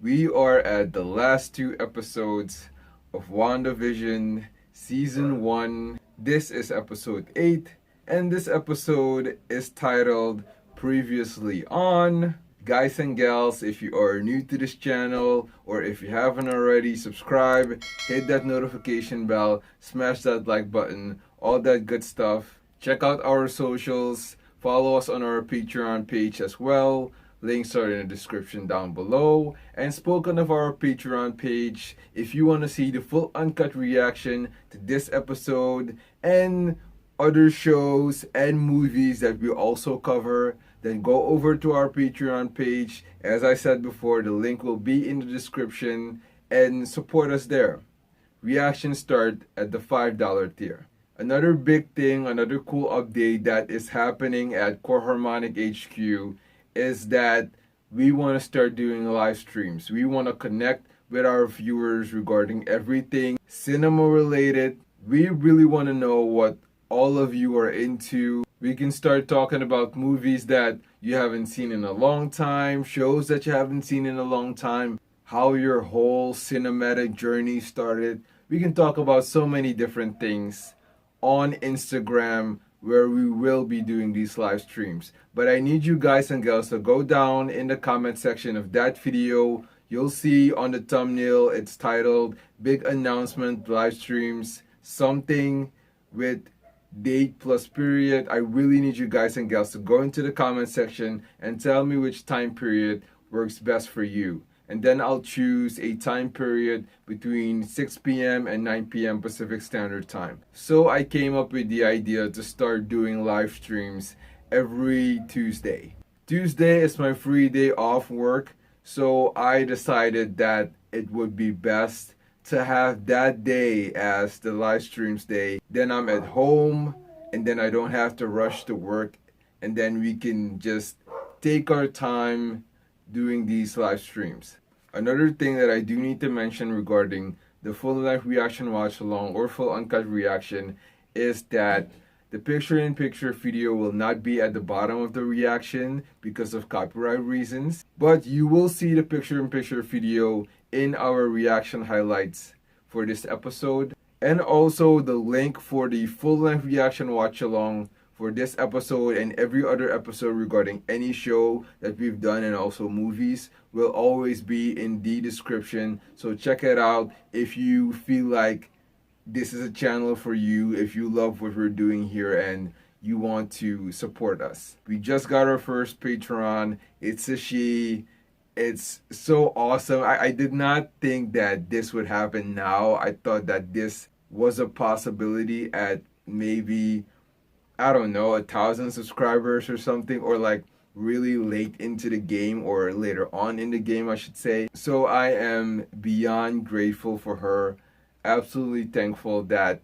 We are at the last two episodes of WandaVision Season 1. This is episode 8, and this episode is titled Previously On. Guys and gals, if you are new to this channel or if you haven't already, subscribe, hit that notification bell, smash that like button, all that good stuff. Check out our socials, follow us on our Patreon page as well. Links are in the description down below. And spoken of our Patreon page, if you want to see the full uncut reaction to this episode and other shows and movies that we also cover, then go over to our Patreon page. As I said before, the link will be in the description and support us there. Reactions start at the $5 tier. Another big thing, another cool update that is happening at Core Harmonic HQ is that we want to start doing live streams. We want to connect with our viewers regarding everything cinema related. We really want to know what all of you are into. We can start talking about movies that you haven't seen in a long time, shows that you haven't seen in a long time, how your whole cinematic journey started. We can talk about so many different things on Instagram, where we will be doing these live streams. But I need you guys and girls to go down in the comment section of that video. You'll see on the thumbnail, it's titled Big Announcement Live Streams, something with date plus period. I really need you guys and girls to go into the comment section and tell me which time period works best for you. And then I'll choose a time period between 6 p.m. and 9 p.m. Pacific Standard Time. So I came up with the idea to start doing live streams every Tuesday. Tuesday is my free day off work, so I decided that it would be best to have that day as the live streams day. Then I'm at home and then I don't have to rush to work, and then we can just take our time doing these live streams. Another thing that I do need to mention regarding the full length reaction watch along or full uncut reaction is that the picture-in-picture video will not be at the bottom of the reaction because of copyright reasons, but you will see the picture-in-picture video in our reaction highlights for this episode, and also the link for the full length reaction watch along for this episode and every other episode regarding any show that we've done and also movies will always be in the description. So check it out if you feel like this is a channel for you, if you love what we're doing here and you want to support us. We just got our first Patreon. It's a she. It's so awesome. I did not think that this would happen now. I thought that this was a possibility at maybe, I don't know, 1,000 subscribers or something, or like really late into the game or later on in the game, I should say. So I am beyond grateful for her, absolutely thankful that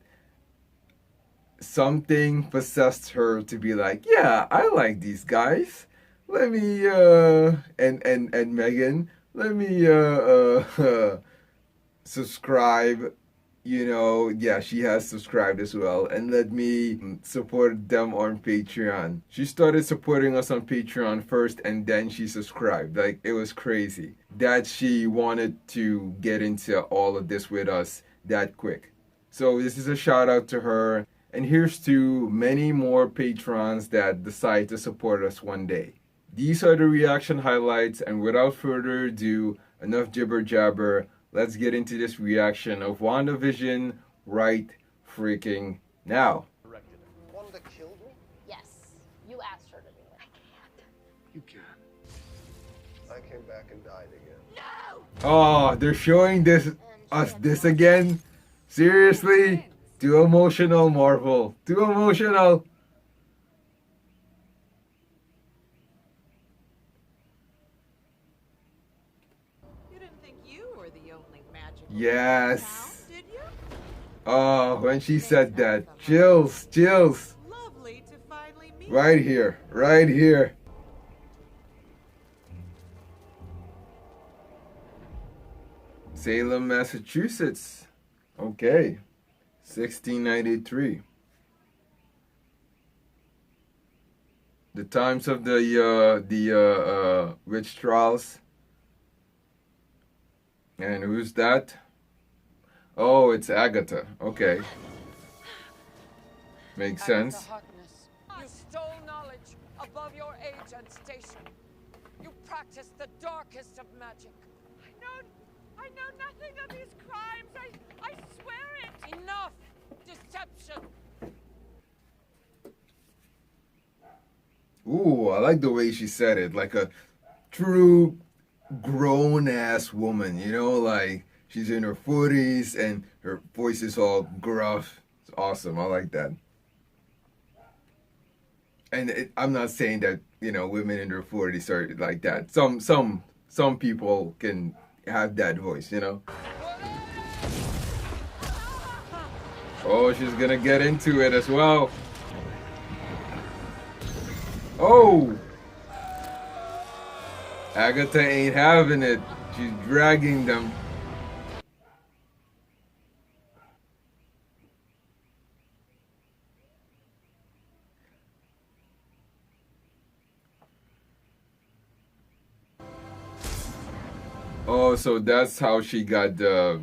something possessed her to be like, yeah, I like these guys. Let me and Megan, let me subscribe. You know, yeah, she has subscribed as well, and let me support them on Patreon. She started supporting us on Patreon first and then she subscribed. Like, it was crazy that she wanted to get into all of this with us that quick. So this is a shout out to her, and here's to many more patrons that decide to support us one day. These are the reaction highlights, and without further ado, enough jibber jabber. Let's get into this reaction of WandaVision right freaking now. Wanda killed me? Yes, you asked her to do it. I can't. You can. I came back and died again. No! Oh, they're showing us this again? Seriously? Too emotional, Marvel. Too emotional. Yes. Did you? Oh, when she said that, chills, chills. Lovely to finally meet. Right here, right here. Salem, Massachusetts. Okay. 1693. The times of the witch trials. And who's that? Oh, it's Agatha. Okay. Makes sense. Harkness, you stole knowledge above your age and station. You practiced the darkest of magic. I know nothing of these crimes. I swear it. Enough deception. Ooh, I like the way she said it. Like a true grown-ass woman, you know? Like, she's in her 40s and her voice is all gruff. It's awesome. I like that. And I'm not saying that, you know, women in their 40s are like that. Some people can have that voice, you know? Oh, she's gonna get into it as well. Oh! Agatha ain't having it. She's dragging them. Oh, so that's how she got the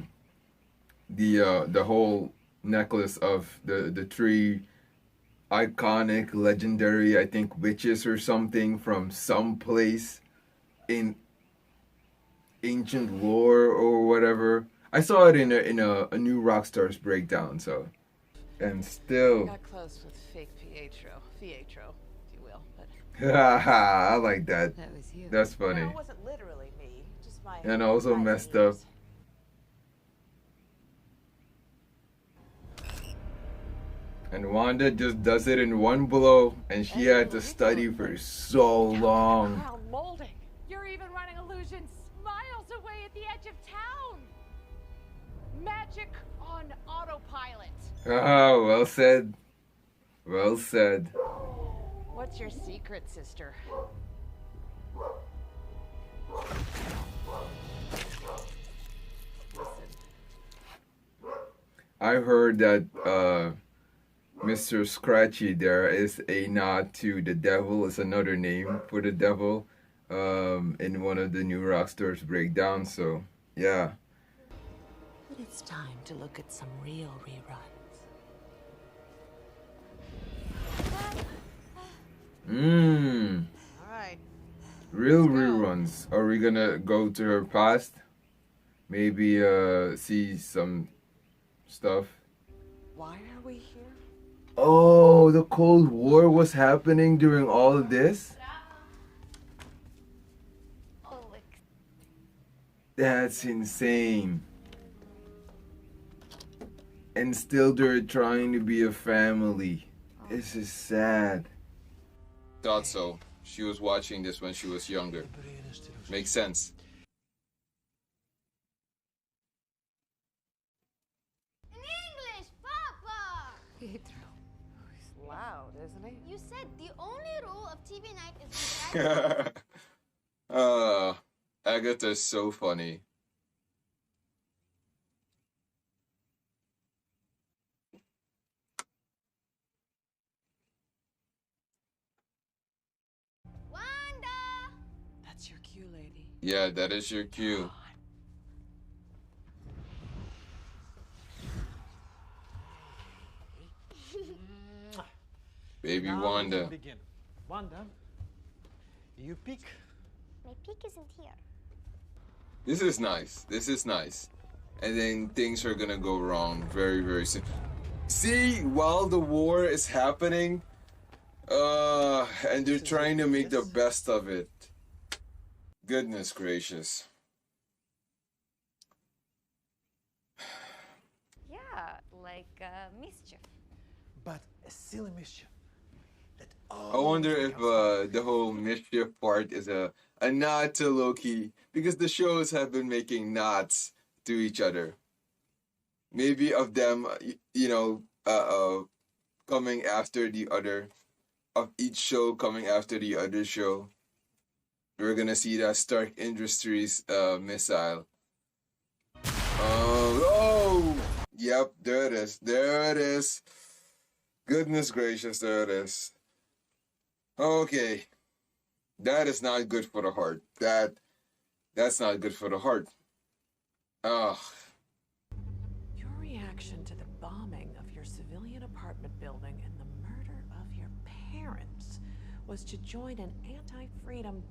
whole necklace of the three iconic, legendary, I think, witches or something from some place in ancient lore or whatever. I saw it in a new Rockstars breakdown. So, and still, Got close with fake Pietro, if you will, but I like that. that was you. That's funny. No, it wasn't literally me. Just my. And also eyes messed and up. ears. And Wanda just does it in one blow, and she had to study for so long. Wow, molding. You're even running illusions miles away at the edge of town. Magic on autopilot. Ah, well said. Well said. What's your secret, sister? I heard that Mr. Scratchy there is a nod to the devil. It's another name for the devil in one of the new Rockstars breakdowns. So, yeah. But it's time to look at some real reruns. Mmm. All right. Real reruns. Are we gonna go to her past? Maybe see some stuff. Why are we here? Oh, the Cold War was happening during all of this? That's insane. And still they're trying to be a family. This is sad. Thought so. She was watching this when she was younger. Makes sense. In English, Papa! Pietro. He's loud, isn't he? You said the only rule of TV night is Agatha's so funny. Wanda! That's your cue, lady. Yeah, that is your cue. Baby Now Wanda. we begin. Wanda, you pick. My peak isn't here. This is nice. This is nice. And then things are gonna go wrong very, very soon. See, while the war is happening, and they're trying to make the best of it. Goodness gracious. Yeah, like mischief. But a silly mischief. That I wonder if the whole mischief part is a nod to Loki, because the shows have been making nods to each other. Maybe of them, coming after the other, of each show coming after the other show. We're gonna see that Stark Industries missile. Yep, there it is. There it is. Goodness gracious, there it is. Okay. That is not good for the heart. That's not good for the heart. Ugh. Your reaction to the bombing of your civilian apartment building and the murder of your parents was to join an anti-freedom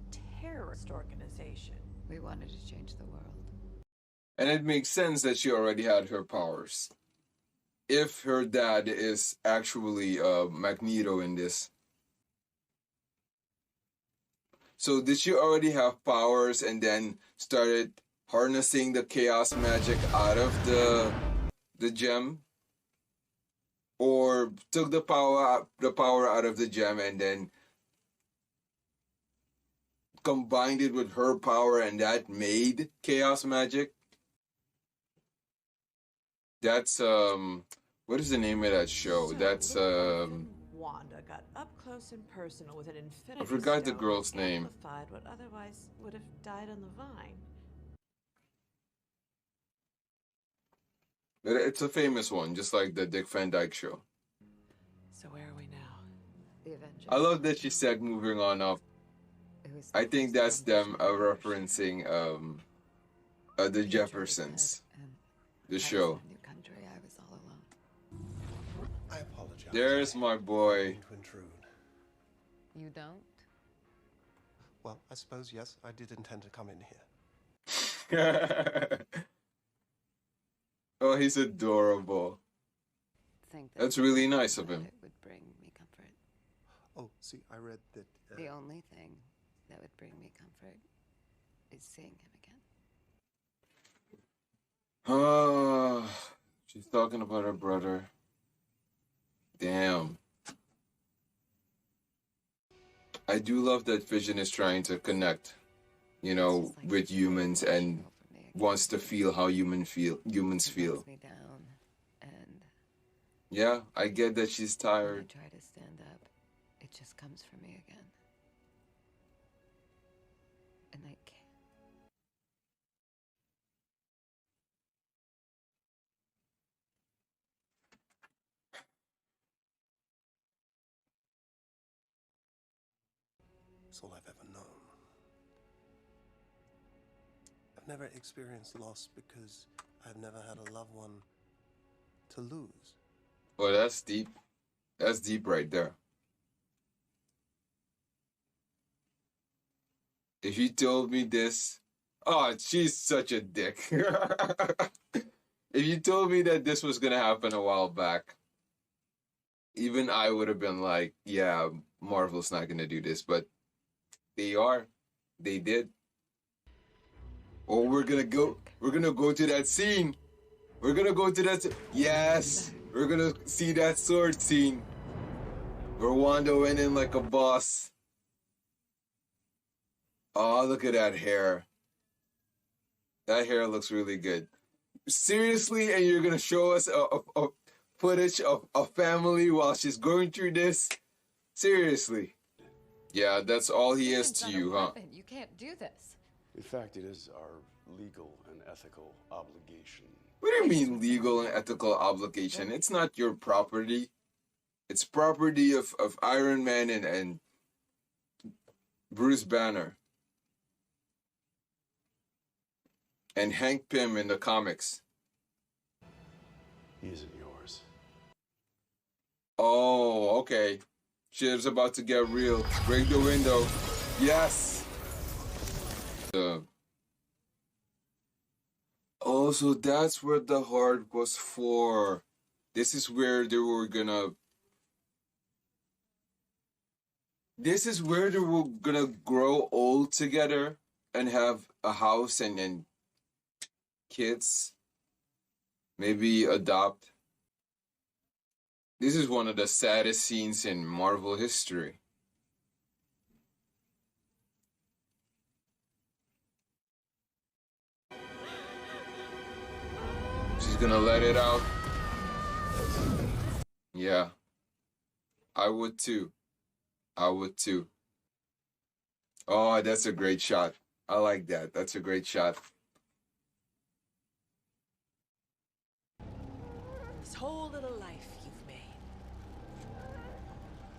terrorist organization. We wanted to change the world. And it makes sense that she already had her powers. If her dad is actually Magneto in this. So did she already have powers and then started harnessing the chaos magic out of the gem? Or took the power out of the gem and then combined it with her power and that made chaos magic? That's what is the name of that show? That's Wanda got up close and personal with an infinity I forgot the stone girl's and name. amplified what otherwise would have died on the vine. It's a famous one, just like the Dick Van Dyke Show. So where are we now? The Avengers. I love that she said moving on up. It was I the think first that's them ambition of referencing the Future Jeffersons, said, and the I was show. in a new country. I was all alone. I apologize. There's my I boy. didn't mean to intrude. You don't? Well, I suppose, yes, I did intend to come in here. Oh, he's adorable. Think that That's really nice of that him. It would bring me comfort. Oh, see, I read that... The only thing that would bring me comfort is seeing him again. Oh, she's talking about her brother. Damn. I do love that Vision is trying to connect, you know, It's just like with he's humans emotional and for me again. wants to feel how humans He feel. lets me down, and Yeah, I get that she's when I tired. try to stand up, it just comes for me again. And I can't. It's all I've ever known. I've never experienced loss because I've never had a loved one to lose. Oh, that's deep. That's deep right there. If you told me this, oh, she's such a dick. If you told me that this was gonna happen a while back, even I would have been like, yeah, Marvel's not gonna do this, but they are. They did. Oh, we're gonna go to that scene. We're gonna go to that. Yes, we're gonna see that sword scene where Wanda went in like a boss. Oh, look at that hair. That hair looks really good. Seriously, and you're gonna show us a footage of a family while she's going through this? Seriously. Yeah, that's all he is to you, huh? You can't do this. In fact, it is our legal and ethical obligation. What do you mean legal and ethical obligation? It's not your property. It's property of Iron Man and Bruce Banner. And Hank Pym in the comics. He isn't yours. Oh, okay. Shit's about to get real. Break the window. Yes! Oh, so that's where the heart was for. This is where they were gonna... This is where they were gonna grow old together and have a house and kids. Maybe adopt. This is one of the saddest scenes in Marvel history. She's gonna let it out. Yeah. I would too. I would too. Oh, that's a great shot. I like that. That's a great shot. This whole little life you've made.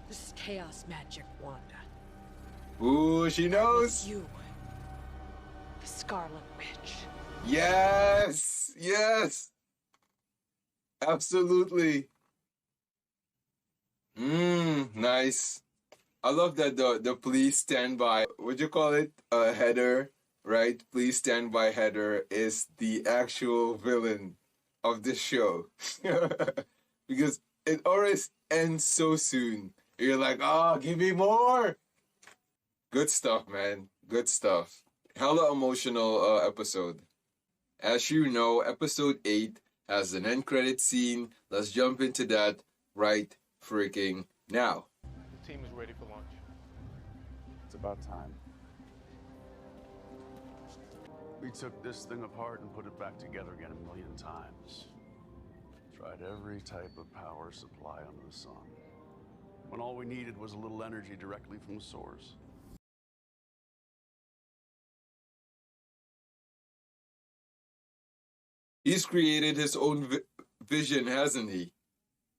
This is chaos magic, Wanda. Ooh, she knows. You, the Scarlet Witch. Yes! Yes. Absolutely. Nice. I love that the please stand by, would you call it a header, right? Please stand by header is the actual villain of this show. Because it always ends so soon. You're like, oh, give me more. Good stuff, man. Good stuff. Hella emotional episode. As you know, episode 8 has an end credit scene. Let's jump into that right freaking now. The team is ready for launch. It's about time. We took this thing apart and put it back together again 1,000,000 times. Tried every type of power supply under the sun. When all we needed was a little energy directly from the source. He's created his own vision, hasn't he?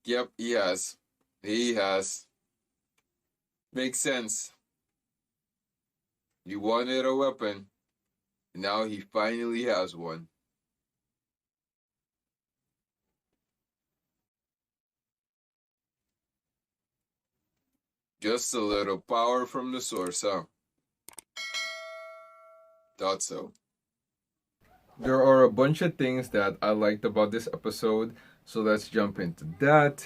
Yep, he has. He has. Makes sense. He wanted a weapon. Now he finally has one. Just a little power from the source, huh? Thought so. There are a bunch of things that I liked about this episode, so let's jump into that.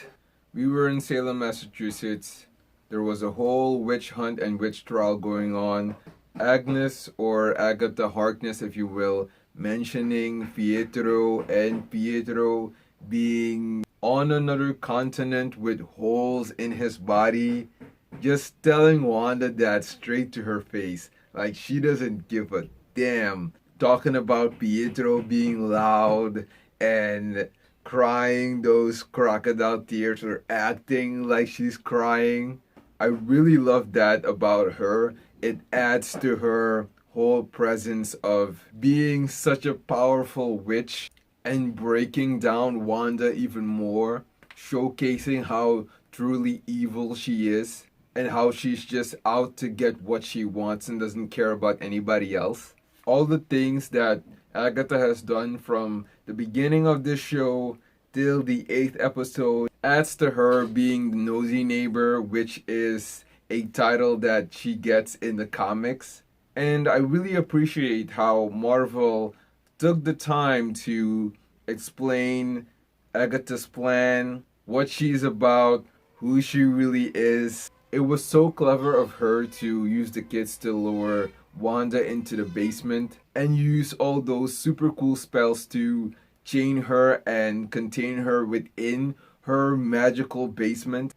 We were in Salem, Massachusetts. There was a whole witch hunt and witch trial going on. Agnes, or Agatha Harkness if you will, mentioning Pietro and Pietro being on another continent with holes in his body. Just telling Wanda that straight to her face. Like she doesn't give a damn. Talking about Pietro being loud and crying those crocodile tears or acting like she's crying. I really love that about her. It adds to her whole presence of being such a powerful witch and breaking down Wanda even more, showcasing how truly evil she is and how she's just out to get what she wants and doesn't care about anybody else. All the things that Agatha has done from the beginning of this show till the 8th episode adds to her being the nosy neighbor, which is a title that she gets in the comics. And I really appreciate how Marvel took the time to explain Agatha's plan, what she's about, who she really is. It was so clever of her to use the kids to lure Wanda into the basement and use all those super cool spells to chain her and contain her within her magical basement.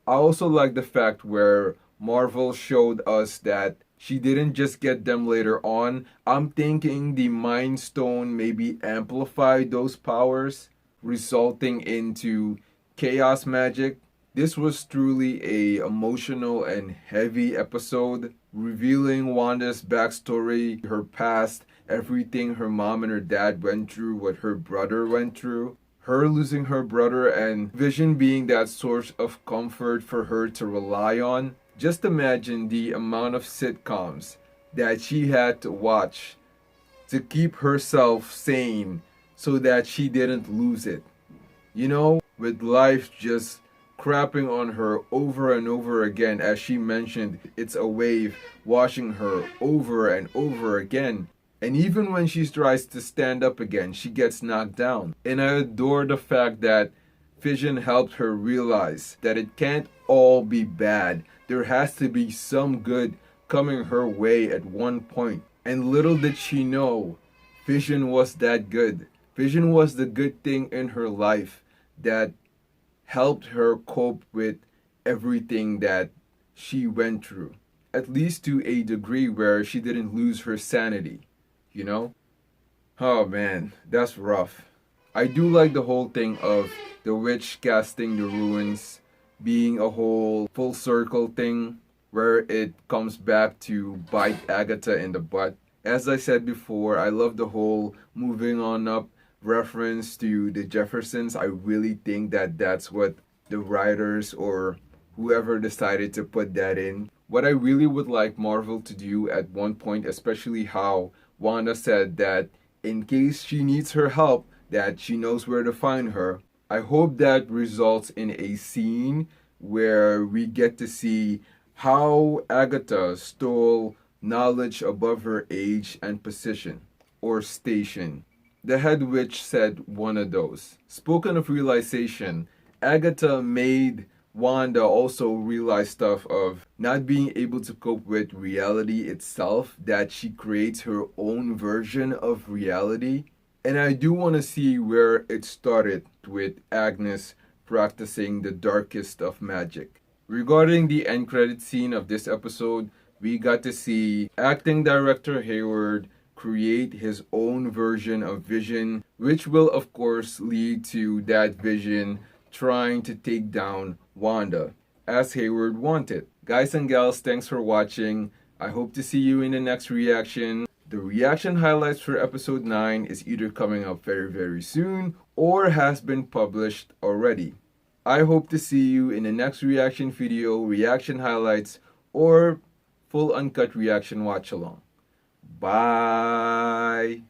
I also like the fact where Marvel showed us that she didn't just get them later on. I'm thinking the Mind Stone maybe amplified those powers, resulting into chaos magic. This was truly a emotional and heavy episode, revealing Wanda's backstory, her past, everything her mom and her dad went through, what her brother went through, her losing her brother, and Vision being that source of comfort for her to rely on. Just imagine the amount of sitcoms that she had to watch to keep herself sane so that she didn't lose it. You know, with life just crapping on her over and over again. As she mentioned, it's a wave washing her over and over again. And even when she tries to stand up again, she gets knocked down. And I adore the fact that Vision helped her realize that it can't all be bad. There has to be some good coming her way at one point. And little did she know, Vision was that good. Vision was the good thing in her life that helped her cope with everything that she went through. At least to a degree where she didn't lose her sanity, you know? Oh man, that's rough. I do like the whole thing of the witch casting the ruins being a whole full circle thing where it comes back to bite Agatha in the butt. As I said before, I love the whole moving on up reference to the Jeffersons. I really think that that's what the writers or whoever decided to put that in. What I really would like Marvel to do at one point, especially how Wanda said that in case she needs her help, that she knows where to find her. I hope that results in a scene where we get to see how Agatha stole knowledge above her age and position, or station. The head witch said one of those. Spoken of realization, Agatha made Wanda also realize stuff of not being able to cope with reality itself, that she creates her own version of reality. And I do want to see where it started with Agnes practicing the darkest of magic. Regarding the end credit scene of this episode, we got to see acting director Hayward create his own version of Vision, which will of course lead to that Vision trying to take down Wanda, as Hayward wanted. Guys and gals, thanks for watching. I hope to see you in the next reaction. The reaction highlights for episode 9 is either coming up very soon or has been published already. I hope to see you in the next reaction video, reaction highlights, or full uncut reaction watch along. Bye!